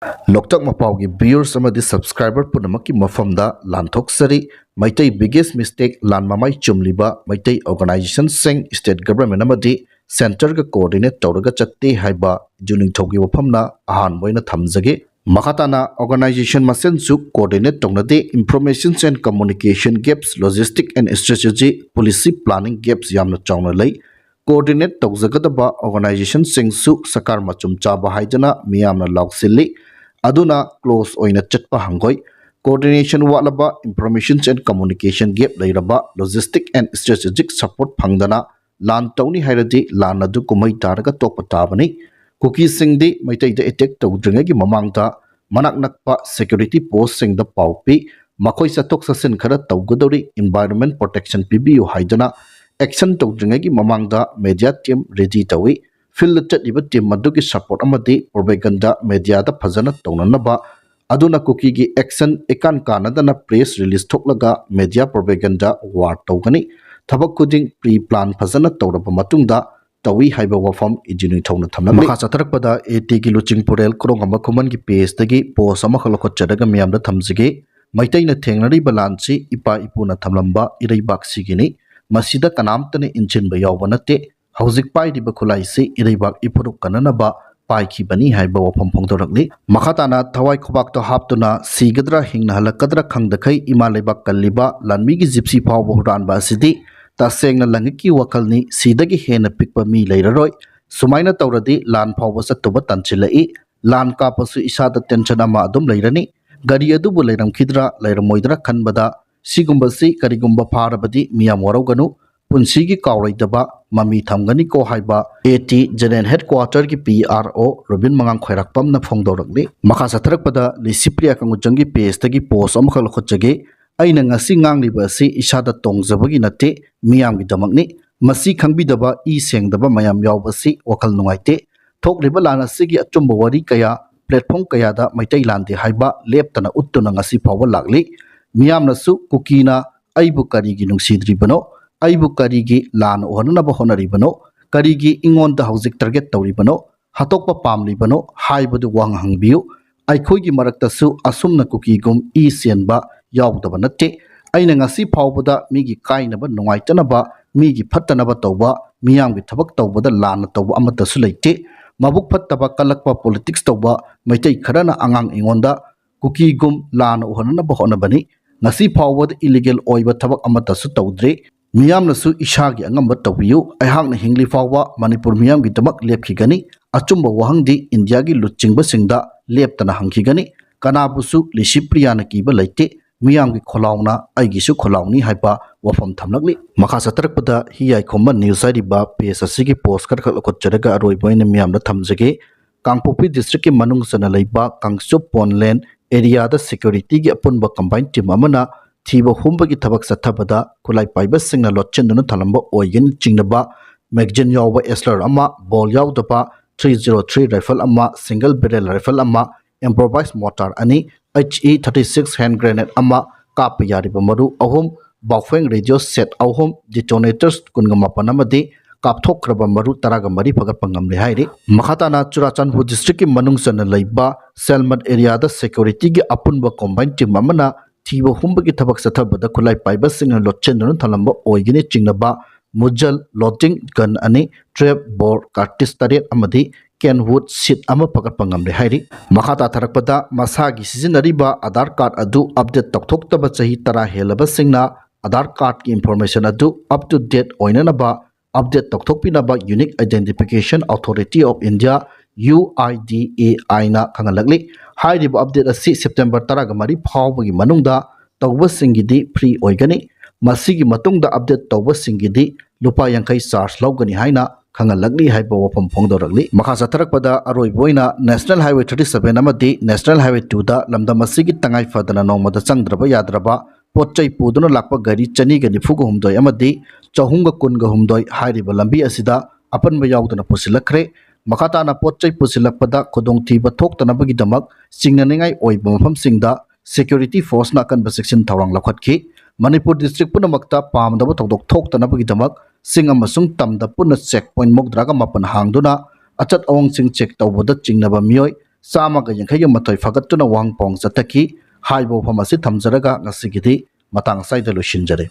ꯂꯣꯛꯇꯥꯛ ꯃꯄꯥꯎꯒꯤ ꯚ꯭ꯌꯨꯌꯔꯁ ꯑꯃꯗꯤ ꯁꯕꯁꯀ꯭ꯔꯥꯏꯕꯔ ꯄꯨꯝꯅꯃꯛꯀꯤ ꯃꯐꯝꯗ ꯂꯥꯟꯊꯣꯛꯆꯔꯤ ꯃꯩꯇꯩ ꯕꯤꯒꯦꯁ ꯃꯤꯁꯇꯦꯛ ꯂꯥꯟ ꯃꯃꯥꯏ ꯆꯨꯝꯂꯤꯕ ꯃꯩꯇꯩ ꯑꯣꯔꯒꯅꯥꯏꯖꯦꯁꯟꯁꯤꯡ ꯁ꯭ꯇꯦꯠ ꯒꯚꯔꯟꯃꯦꯟꯠ ꯑꯃꯗꯤ ꯁꯦꯟꯇꯔꯒ ꯀꯣꯑꯣꯔꯗꯤꯅꯦꯠ ꯇꯧꯔꯒ ꯆꯠꯇꯦ ꯍꯥꯏꯕ ꯅꯤꯡꯊꯧꯒꯤ ꯋꯥꯐꯝꯅ ꯑꯍꯥꯟꯕ ꯑꯣꯏꯅ ꯊꯝꯖꯒꯦ ꯃꯈꯥ ꯇꯥꯅ ꯑꯣꯔꯒꯅꯥꯏꯖꯦꯁꯟ ꯃꯁꯦꯟꯁꯨ ꯀꯣꯑꯣꯔꯗꯤꯅꯦꯠ ꯇꯧꯅꯗꯦ information and communication gaps logistic and strategy policy planning gaps ꯌꯥꯝꯅ ꯆꯥꯎꯅ ꯂꯩ ꯀꯣꯑꯣꯔꯗꯤꯅꯦꯠ ꯇꯧꯖꯒꯗꯕ ꯑꯣꯔꯒꯅꯥꯏꯖꯦꯁꯟꯁꯤꯡꯁꯨ ꯁꯔꯀꯥꯔ ꯃꯆꯨꯝ ꯆꯥꯕ ꯍꯥꯏꯗꯅ ꯃꯤꯌꯥꯝꯅ ꯂꯥꯎꯁꯤꯜꯂꯤ aduna close oina chatpa hangoi coordination watlaba information and communication gap leiraba logistic and strategic support phangdana lan tawni hairadi lan adu kumai taraga tokpa tabani cookie singdi maitai da attack tawdringa gi mamangda manak nakpa security post singda paupi makhoi satok sasin khara tawgadori environment protection pbu haidana action tawdringa gi mamangda media team ready tawi field chatliba team madugi support amadi propaganda media da phajana tawnanaba aduna cookie gi action ekan kanadana press release thoklaga media propaganda war tawgani thabak kuding pre plan phajana tawraba matungda tawi haiba wafam ijini thawna thamna makha chatharakpada at gi luching purel krongamba khuman gi page dagi post ama khalokot chadaga miyamda thamjige maitaina thengnari balanchi ipa ipuna thamlamba ireibak sigini masida kanamtane inchinba yawbanate hauzik pairiba khulaisi ireibak ipuruk kananaba paikibani haiba wafam phongdorakli makhatana thawai khobak to haptuna sigadra hingna halakadra khangdakhai ima leibak kalliba lanmi gi gypsy phawba huranba asidi tasengna langiki wakalni sidagi hena pikpa mi leiraroi sumaina tawradi lan phawba sattuba tanchilai lan kapasu isada tension ama adum leirani gari adubu leiramkhidra leiramoidra khanbada sigumbasi karigumba pharabadi miyam waroganu पुंसीगी कावराइदबा ममी थमगनी को हाइबा एटी general headquarter की PRO Robin Mangang Khairakpam न फोंदोरकले मखा सथरकपदा लिसिप्रिया कंगुजंगी पेज तगी पोस्ट अमखल खोचगे अइना ngasi ngangliba si isada tongjabagi nate miyamgi damakni masi khangbidaba I sengdaba mayam yawbasi wakal nungaite thokriba lana sigi achumba wari kaya platform kaya da maitai lande haiba leptana uttuna ngasi phawa lakli miyamnasu kukina aibu karigi nungsidribano aibu karigi lan ohonaba honaribano karigi ingonda hauzik target tawribano hatokpa pamlibano haibadu wang hangbiu aikhoigi maraktasu asumna kukigum I senba yawdaba natte aina ngasi phawbada migi kainaba nungaitanaba migi phattanaba tawba miyamgi thabak tawbada lan tawba amatasu leite mabuk phattaba kalakpa politics tawba maitai kharana angang ingonda kukigum lan ohonaba honabani ngasi phawbada illegal oiba thabak amatasu tawdre मियामनसु इशागी अंगम तबियु अहांगना हिंगली फावा मणिपुर मियामगी दमक लेपखिगनी अचुंबा वहंगदी इंडिया की लुचिंगबा सिंगदा लेपतना हंखिगनी कनाबुसु लिसिप्रियाना कीबा लैते मियामगी खोलावना आइगिसु खोलावनी हाइबा वफम थमलगली मखा सतरकपदा हियाई खोमा न्यूज आइरिबा पेज असिगी पोस्ट खरखलखोचरगा अरोइबोइन मियामदा थमजगे कांगपोपी डिस्ट्रिक्ट की मनुंग सना लैबा कांगसु पोनलैंड एरिया दा सिक्योरिटी की अपुनबा कंबाइन टीम अमना थीबा हुंबगी थबक सथबदा खुलाई पाइबा सिंगना लोचेंदुना थलंबा ओइगन चिंगनबा मैगजीन यावबा एस्लर अमा बॉल यावदबा 303 राइफल अमा सिंगल बैरल राइफल अमा इम्प्रोवाइज मोटार अनि HE36 हैंड ग्रेनेड अमा काप यारिबा मरु अहुम बाउफेंग रेडियो सेट अहुम डिटोनेटर्स कुनगमापन अमदि कापथोक्रबा मरु तरागा मरी फगतपा ngamle हाइरि मखाताना चुराचानपुर डिस्ट्रिक्ट की मनुंग सन लैबा सेलमट एरिया दा सिक्योरिटी की अपुनबा कंबाइन टीम अमना थीबा हुंबगी थबक सथबदा खुलाई पाइबा सिंगना लोचेंदुना थलंबा ओइगिनि चिंगनबा मुजल लोटिंग गन अनि ट्रैप बोर कार्टिस तरेट अमदि कैनवुड सीट अमा पकड़पा ngamle हाइरि मखाता थरकपदा मसागी सिजनरिबा आधार कार्ड अदु अपडेट तकथोक्तबा चही तरा हेलबा सिंगना आधार कार्ड की इंफॉर्मेशन अदु अप टू डेट ओइननबा अपडेट तकथोकपिनबा unique identification authority of India UIDAI ना खंगलगली हाइरिबा अपडेट असि सेप्टेम्बर 13 फावबगी मनुंगदा तौबसिंगिदी फ्री ओइगनी मसिगी मतुंगदा अपडेट तौबसिंगिदी लुपा यांखै चार्ज लौगनी हाइना खंगलगली हाइबा वफम फोंगदोरगली मखा सथरकपदा अरोइबोइना नेशनल हाईवे 37 अमदी नेशनल हाईवे 2 दा लमदम मसिगी तंगाई फदना नोमदा चंगद्रबा याद्रबा पोचै पुदुना लाकपा गाड़ी चनीगा निफुगा हुमदोय अमदी चहुंगा कुनगा हुमदोय हाइरिबा लंबी असिदा अपनबा यावदना पुसिलखरे मखाताना पोचै पुसिलकपदा खुदोंथीबा थोक्तनबगिदमक चिंगननिंगाई ओइबा मफमसिंगदा सिक्योरिटी फोर्स नाकन सेक्शन थौरांग लखतखि मणिपुर डिस्ट्रिक्ट पुनमक्ता पामदबा थौदोक थोक्तनबगिदमक सिंग अमसुंग तमदा पुन चेक पॉइंट मोगद्रागा मपन हांगदुना अचत अवंग सिंग चेक तौबदा चिंगनबा मियोय ꯆꯥꯝꯃꯒ ꯌꯥꯡꯈꯩꯒ ꯃꯥꯊꯣꯏ ꯐꯒꯠꯇꯨꯅ ꯋꯥꯍꯪꯄꯥꯎ ꯆꯠꯊꯈꯤ ꯍꯥꯏꯕ ꯋꯥꯐꯝ ꯑꯁꯤ ꯊꯝꯖꯔꯒ ꯉꯁꯤꯒꯤꯗꯤ ꯃꯇꯥꯡ ꯑꯁ꯭ꯋꯥꯏꯗ ꯂꯣꯏꯁꯤꯟꯖꯔꯦ꯫